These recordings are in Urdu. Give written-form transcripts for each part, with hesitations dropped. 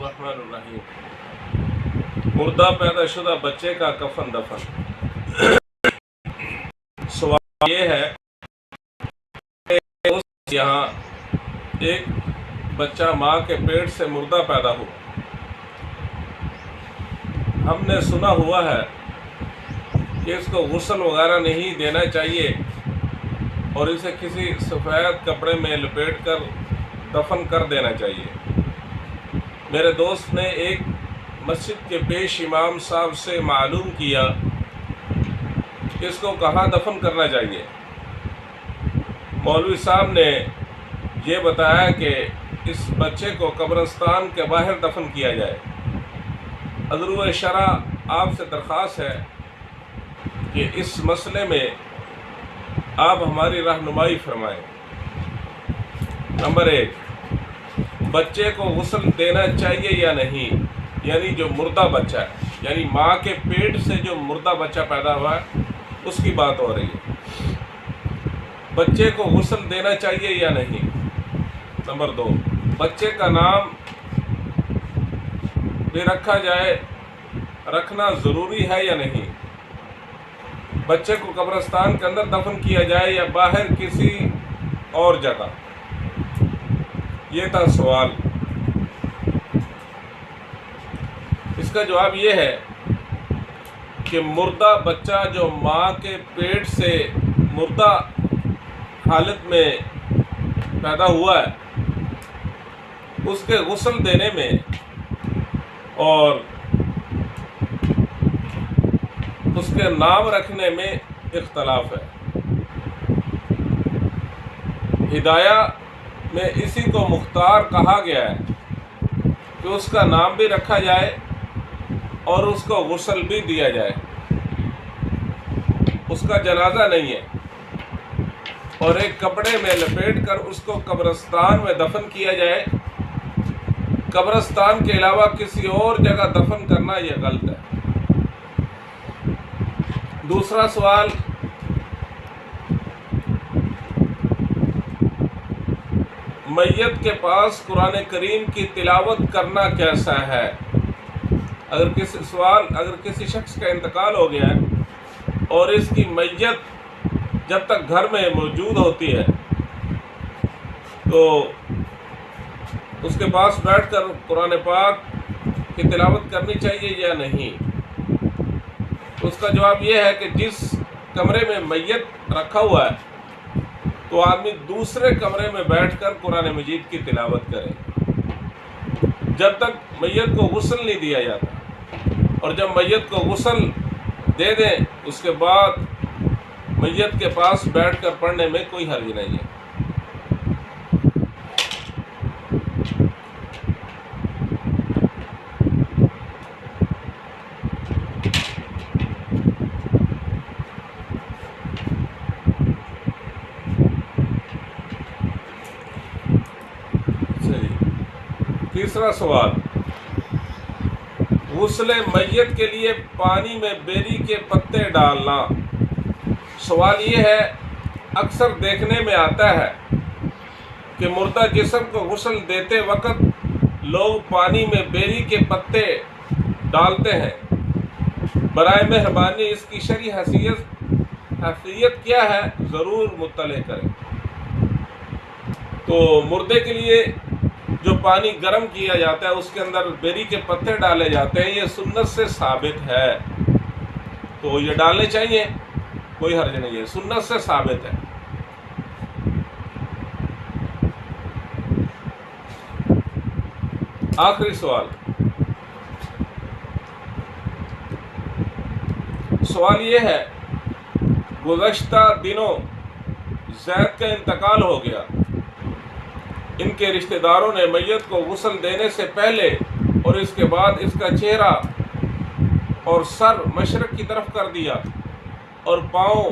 الرحمن الرحیم۔ مردہ پیدا شدہ بچے کا کفن دفن۔ سوال یہ ہے کہ یہاں ایک بچہ ماں کے پیٹ سے مردہ پیدا ہو، ہم نے سنا ہوا ہے کہ اس کو غسل وغیرہ نہیں دینا چاہیے اور اسے کسی سفید کپڑے میں لپیٹ کر دفن کر دینا چاہیے۔ میرے دوست نے ایک مسجد کے پیش امام صاحب سے معلوم کیا کہ اس کو کہاں دفن کرنا چاہیے۔ مولوی صاحب نے یہ بتایا کہ اس بچے کو قبرستان کے باہر دفن کیا جائے۔ عذر شرع آپ سے درخواست ہے کہ اس مسئلے میں آپ ہماری رہنمائی فرمائیں۔ نمبر 1، بچے کو غسل دینا چاہیے یا نہیں، یعنی جو مردہ بچہ ہے، یعنی ماں کے پیٹ سے جو مردہ بچہ پیدا ہوا ہے اس کی بات ہو رہی ہے۔ بچے کو غسل دینا چاہیے یا نہیں۔ نمبر 2، بچے کا نام بھی رکھا جائے، رکھنا ضروری ہے یا نہیں۔ بچے کو قبرستان کے اندر دفن کیا جائے یا باہر کسی اور جگہ، یہ تھا سوال۔ اس کا جواب یہ ہے کہ مردہ بچہ جو ماں کے پیٹ سے مردہ حالت میں پیدا ہوا ہے، اس کے غسل دینے میں اور اس کے نام رکھنے میں اختلاف ہے۔ ہدایہ میں اسی کو مختار کہا گیا ہے کہ اس کا نام بھی رکھا جائے اور اس کو غسل بھی دیا جائے۔ اس کا جنازہ نہیں ہے اور ایک کپڑے میں لپیٹ کر اس کو قبرستان میں دفن کیا جائے۔ قبرستان کے علاوہ کسی اور جگہ دفن کرنا یہ غلط ہے۔ دوسرا سوال، میت کے پاس قرآن کریم کی تلاوت کرنا کیسا ہے؟ اگر کسی شخص کا انتقال ہو گیا ہے اور اس کی میت جب تک گھر میں موجود ہوتی ہے تو اس کے پاس بیٹھ کر قرآن پاک کی تلاوت کرنی چاہیے یا نہیں؟ اس کا جواب یہ ہے کہ جس کمرے میں میت رکھا ہوا ہے تو آدمی دوسرے کمرے میں بیٹھ کر قرآن مجید کی تلاوت کرے جب تک میت کو غسل نہیں دیا جاتا، اور جب میت کو غسل دے دیں اس کے بعد میت کے پاس بیٹھ کر پڑھنے میں کوئی حرج نہیں ہے۔ تیسرا سوال، غسل میت کے لیے پانی میں بیری کے پتے ڈالنا۔ سوال یہ ہے، اکثر دیکھنے میں آتا ہے کہ مردہ جسم کو غسل دیتے وقت لوگ پانی میں بیری کے پتے ڈالتے ہیں۔ برائے مہربانی اس کی شرعی حیثیت کیا ہے، ضرور مطلع کریں۔ تو مردے کے لیے جو پانی گرم کیا جاتا ہے اس کے اندر بیری کے پتے ڈالے جاتے ہیں، یہ سنت سے ثابت ہے، تو یہ ڈالنے چاہیے، کوئی حرج نہیں ہے، سنت سے ثابت ہے۔ آخری سوال یہ ہے، گزشتہ دنوں زید کا انتقال ہو گیا، ان کے رشتہ داروں نے میت کو غسل دینے سے پہلے اور اس کے بعد اس کا چہرہ اور سر مشرق کی طرف کر دیا اور پاؤں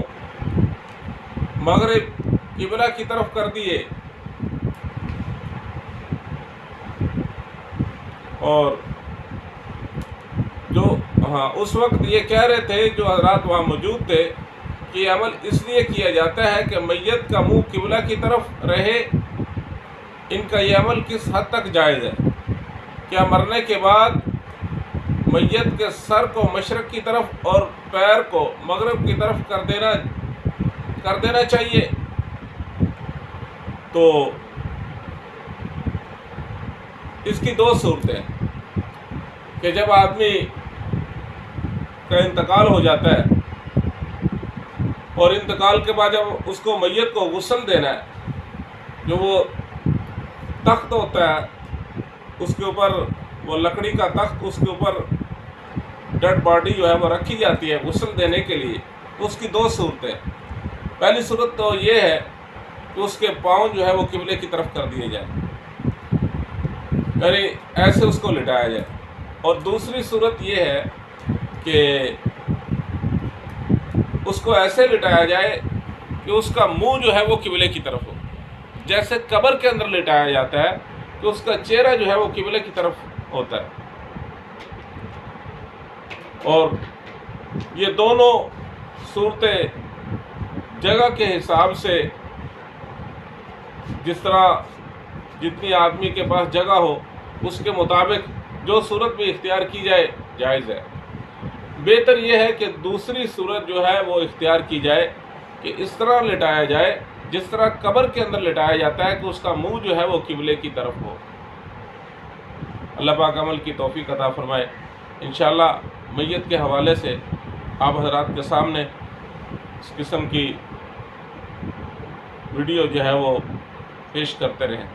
مغرب قبلہ کی طرف کر دیے، اور اس وقت یہ کہہ رہے تھے جو حضرات وہاں موجود تھے کہ یہ عمل اس لیے کیا جاتا ہے کہ میت کا منہ قبلہ کی طرف رہے۔ ان کا یہ عمل کس حد تک جائز ہے؟ کیا مرنے کے بعد میت کے سر کو مشرق کی طرف اور پیر کو مغرب کی طرف کر دینا چاہیے؟ تو اس کی دو صورتیں کہ جب آدمی کا انتقال ہو جاتا ہے اور انتقال کے بعد جب اس کو میت کو غسل دینا ہے، جو وہ تخت ہوتا ہے اس کے اوپر، وہ لکڑی کا تخت، اس کے اوپر ڈیڈ باڈی جو ہے وہ رکھی جاتی ہے غسل دینے کے لیے، اس کی دو صورتیں. پہلی صورت تو یہ ہے کہ اس کے پاؤں جو ہے وہ قبلے کی طرف کر دیے جائیں، یعنی ایسے اس کو لٹایا جائے. اور دوسری صورت یہ ہے کہ اس کو ایسے لٹایا جائے کہ اس کا منہ جو ہے وہ قبلے کی طرف ہو، جیسے قبر کے اندر لٹایا جاتا ہے کہ اس کا چہرہ جو ہے وہ قبلے کی طرف ہوتا ہے. اور یہ دونوں صورتیں جگہ کے حساب سے، جس طرح جتنی آدمی کے پاس جگہ ہو اس کے مطابق جو صورت بھی اختیار کی جائے جائز ہے. بہتر یہ ہے کہ دوسری صورت جو ہے وہ اختیار کی جائے کہ اس طرح لٹایا جائے جس طرح قبر کے اندر لٹایا جاتا ہے کہ اس کا منہ جو ہے وہ قبلے کی طرف ہو. اللہ پاک عمل کی توفیق عطا فرمائے. انشاءاللہ میت کے حوالے سے آپ حضرات کے سامنے اس قسم کی ویڈیو جو ہے وہ پیش کرتے رہیں.